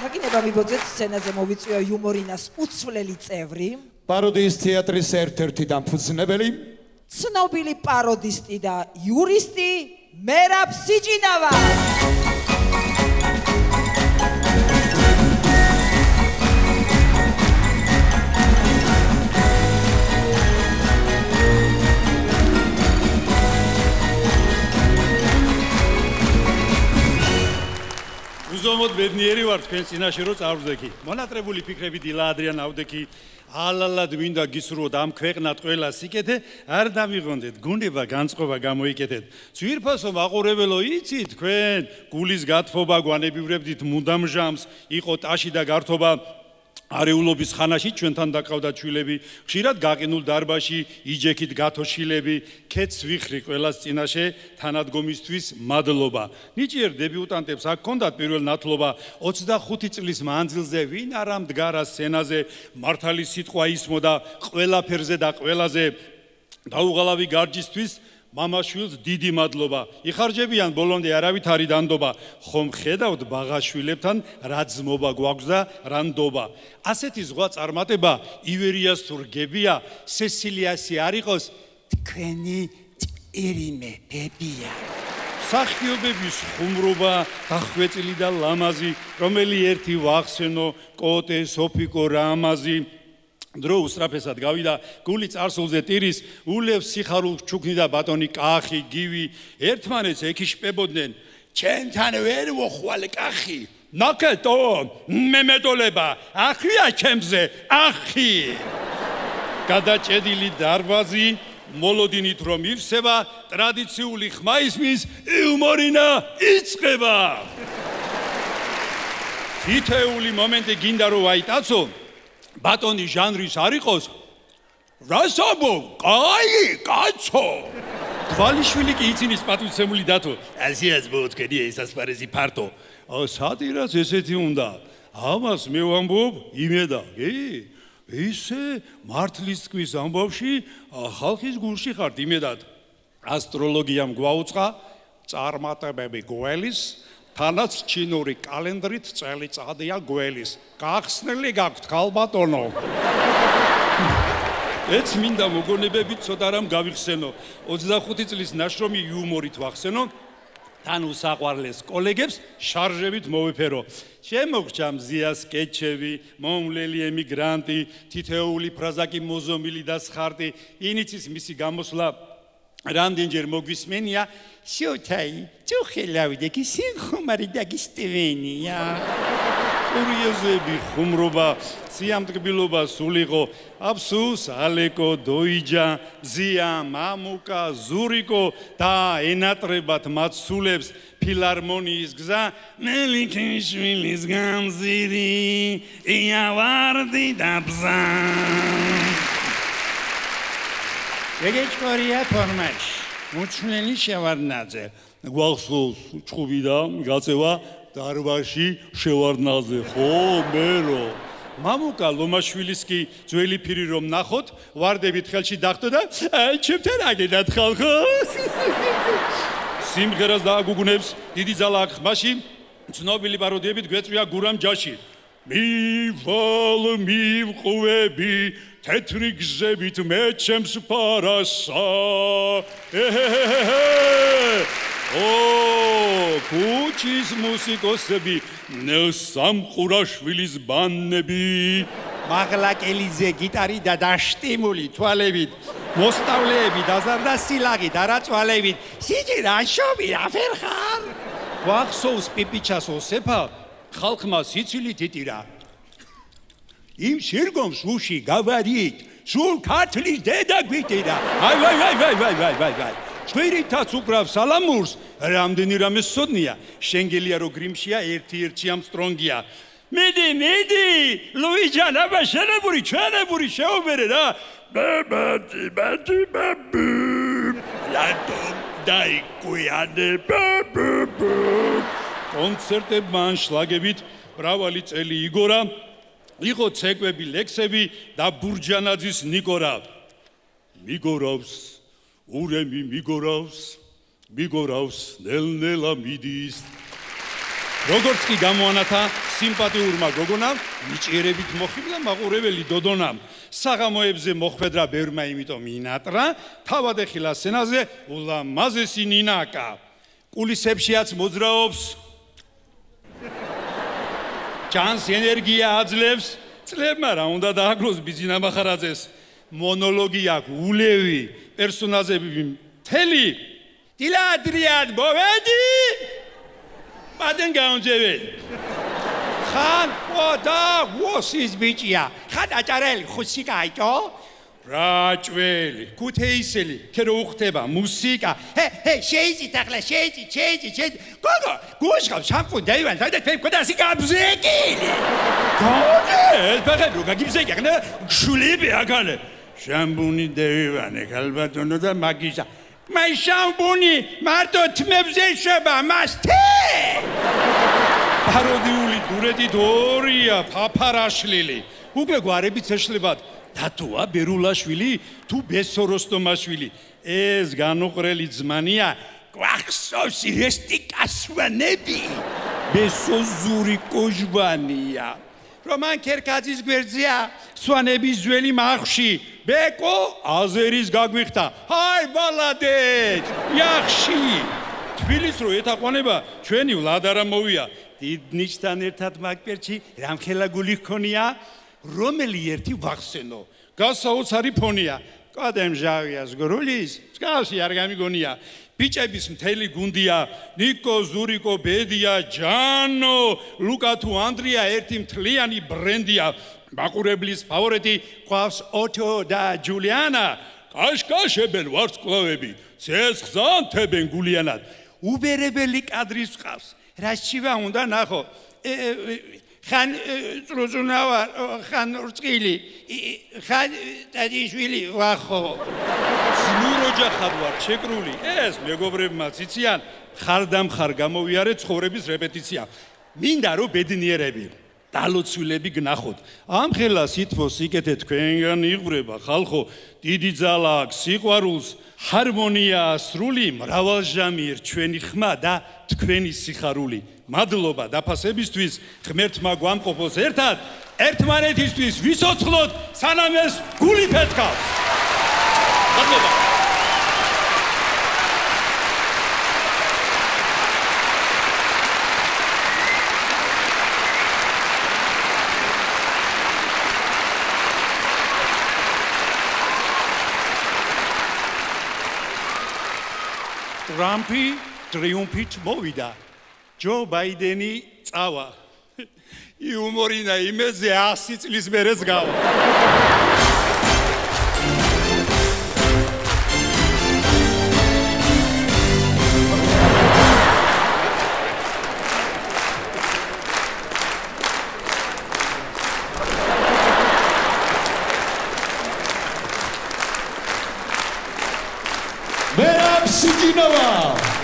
მაგინება მიბოძეთ სცენაზე მოვიწვია იუმორინას უცვლელი წევრი, პაროდიის თეატრის ერთ-ერთი დამფუძნებელი, ცნობილი პაროდისტი და იურისტი მერაბ სიჯინავა. უზომოდ ბედნიერი ვარ თქვენ წინაშე რომ წარვდექი. მონატრებული ფიქრები დილა ადრიან ავდექი. ალალად მინდა გისურვოთ ამ ქვეყნად ყველა სიკეთე, არ დამიღონდეთ, გუნება განწყობა გამოიკეთეთ. ძვირფასო მაყურებელო, იცით თქვენ, გულის გათფობა გვანებივრებდით მუდამ ჟამს, იყო ტაში და გართობა არეულობის ხანაში ჩვენთან დაკავდა ჩვილები, ხშირად გაყინულ დარბაში იჯექით გათოშილები, ქეთს ვიხრი ყველას წინაშე თანადგომისთვის მადლობა. ნიჭიერ დებიუტანტებს აქ ჰქონდათ პირველ ნათლობა 25 წლის მანძილზე ვინ არა მდგარა სცენაზე, მართალი სიტყვა ისმოდა ყველაფერზე და ყველაზე დაუღალავი გარჯისთვის მამაშვილს დიდი მადლობა. იხარჯებიან ბოლომდე არავითარი დანდობა, ხომ ხედავთ ბაღაშვილებთან რა ძმობა გვაქვს და რა ნდობა. ასეთი ზღვა წარმატება ივერიას თუ რგებია, სესილიასი არ იყოს თქვენი ჭირიმე ბებია. მსახიობების ხუმრობა, დახვეწილი და ლამაზი, რომელი ერთი ვახსენო, კოტე, სოფიკო, რამაზი. დრო უსწრაფესად გავიდა, გული წარსულზე ტირის, ულევს სიხარულს ჩუქნი და ბატონი კახი, გივი, ერთმანეთს ეკიშპებოდნენ, ჩემთან ვერ მოხვალ კახი, ნაკეტო, მემეტოლება, ახია ჩემზე, ახი. გადაჭედილი დარბაზი, მოლოდინით რომ ივსება, ტრადიციული ხმაისმის იუმორინა იწყება. თითეული მომენტი გინდა რომ აიტაცო, ბატონი ჟანრის არ იყოს რასაბო კაი კაცო თვალიშვილი კი იცინის პატივცემული დათო ასიაც მოთქენია ეს ასპარეზი ფარტო სატირაც ესეთი უნდა ამას მე ვამბობ იმედა კი ისე მართლის თქვის ამბავში ხალხის გულში ხართ იმედად ასტროლოგიამ გვაუწყა წარმატებები გველის თანაც ჩინური კალენდრით წელიწადია გველის. გახსნილი გაქვთ ხალბატონო. ეც მინდა მოგონებები ცოტა რამ გავიხსენო. 25 წლის ნაშრომი იუმორით ვახსენო. თან უსაყვარლეს კოლეგებს შარჟებით მოვიფერო. შემოგჭა მზია სკეჩები, მომვლელი ემიგრანტი, თითეული ფრაზაკი მოზომილი და სხარტი. ინიცის მისი გამოსვლა რამდენჯერ მოგვისმენია შოთაი ჩუხელავდექი სინხომარი დაგისტვენია კურიოზები ხუმრობა სიამტკბილობა სულიყო აფსუს ალეკო დოიჯა ზია მამუკა ზურიკო და ენატრებათ მათ სულებს ფილარმონიის გზა მელიქიშვილის გამზირი იავარდი და ბზა ეგეჭკორია ფორმაში მოჩვენილი შევარდნაძე გვახსოვს ჭუბიდა გაწევა დარბაზში შევარდნაძე ხო მერო მამუკა ლომაშვილის კი ძველი ფირი რომ ნახოთ ვარდებით ხელში დახტო და ჩემთან აგედათ ხალხო სიმღერას დააგუგუნებს დიდი ძალა აქ ხმაში ცნობილი პაროდიებით გვეწვია გურამ ჯაში მივალ მივყვები თეთრი გზებით მე ჩემს პარასა კუჩის მუსიკოსები სამყურაშვილის ბანები მაღლაკელიძე გიტარი და დაშტიმული თვალებით მოსწავლეები დაზარდა სილაღით არაწვალებით სიჯირა შობი აფერხარ გვახსოვს პიპიჩას ოსეფა ხალხმა სიცილით იტირა იმ შირგონს უში გავარით სულ ქართლის დედა გვიტირა აი შვირითაც უკრავ სალამურს რამდენი რამე სოდნია შენგელია რო გრიმშია ერთი ამსტრონგია მიდი ლუიჯან აბა შენებური ჩვენებური შეუბერე რა ბატი ლატომ დაიკვიანე კონცერტებმა ანშლაგებით მრავალი წელი იგორა იყო ცეკვები ლექსები და ბურჯანაძის ნიკორა მიგორავს ურემი მიგორავს ნელ-ნელა მიდის როგორც კი გამოანათა სიმპათიურმა გოგონამ, მიჭიერებით მოხიბლა მაყურებელი დოდონამ. საღამოებზე მოხვედრა ბევრმა, იმიტომ ინატრა, თავად ეხილა სცენაზე ულამაზესი ნინაკა. კულისებშიაც მოძრაობს. ჩანს ენერგია აძლევს, წლებმა რა უნდა დააგროს ბიძინა მახარაძეს. მონოლოგი აქვს, ულევი, პერსონაჟები მთელი. დილადრიან მოვედი. Baden gaunjeveli. Khan oda vosis bichia. Khan ajareli khusikayto. Rajveli, kuteiseli, kero uxteba, musika. Hey, shezi takhla, shezi. Gogo, goshkam shampoo dayvan, sada tven kodasi gabzekili. Gogo, bagadu gagibzeki, ne kshulibi akale. Shampoo dayvan, kalbatono da magisa. Mai shampoo marto tmebze sheba, maste. Parodiuli dureti doria, paparashlili. Ugle guarebit eshlebat. Datua Berulaშვილი თუ ბესოროსტომაშვილი. ეს განუყრელი ძმანია, გვახსოვს რესტიკასვანები. ბესოზური კოჟვანია. რომან კერკაძის გვერდზეა, სვანების ძველი მახში. ბეკო აზერის გაგვიხდა. ჰაი ბალადეჯ, იახში. თბილის რო ეთაყვანება, ჩვენი ვლადარა მოვია. დიდ ნიშთან ერთად მაგპერჩი რამხელა გული ჰქონია. რომელი ერთი ვახსენო, გასაოცარი ფონია. კადემჟავია ზგრულის, მსგავსი არ გამიგონია. ბიჭების მთელი გუნდია, ნიკო, ზურიკო, ბედია, ჯანო, ლუკა თუ ანდრია ერთი მთლიანი ბრენდია. მაყურებლის ფავორიტი ყავს ოტო და ჯულიანა. კაშკაშებენ ვარსკვლავები, ცეცხლზანთებენ გულიანად. უბერებელი კადრის ყავს, რაშივა უნდა ნახო. ხან წრუზუნავა, ხან რწყილი, ხან დადიშვილი ვახო. სნუროჯახად ვარ შეკრული. ეს მეგობრებმაც იციან, ხარდამხარ გამოვიარე ცხოვრების რეპეტიცია. მინდა რომ ბედნიერები, დალოცვილები გნახოთ. ამ ხელა სითბოს სიკეთე თქვენგან იღვრება ხალხო, დიდი ძალა აქვს სიყვარულს, ჰარმონია სრული, მრავალჟამიერ ჩვენი ხმა და თქვენი სიხარული. მადლობა დაფასებისთვის, ღმერთმა გვამყოფოს ერთად, ერთმანეთისთვის ვიცოცხლოთ, სანამ ეს გული ფეთქავს. მადლობა. ტრამპი ტრიუმფით მოვიდა. ჯო ბაიდენი წავა. იუმორინა იმეზე 100 წლის მერეც გავა. მერაბ სიჯინოვა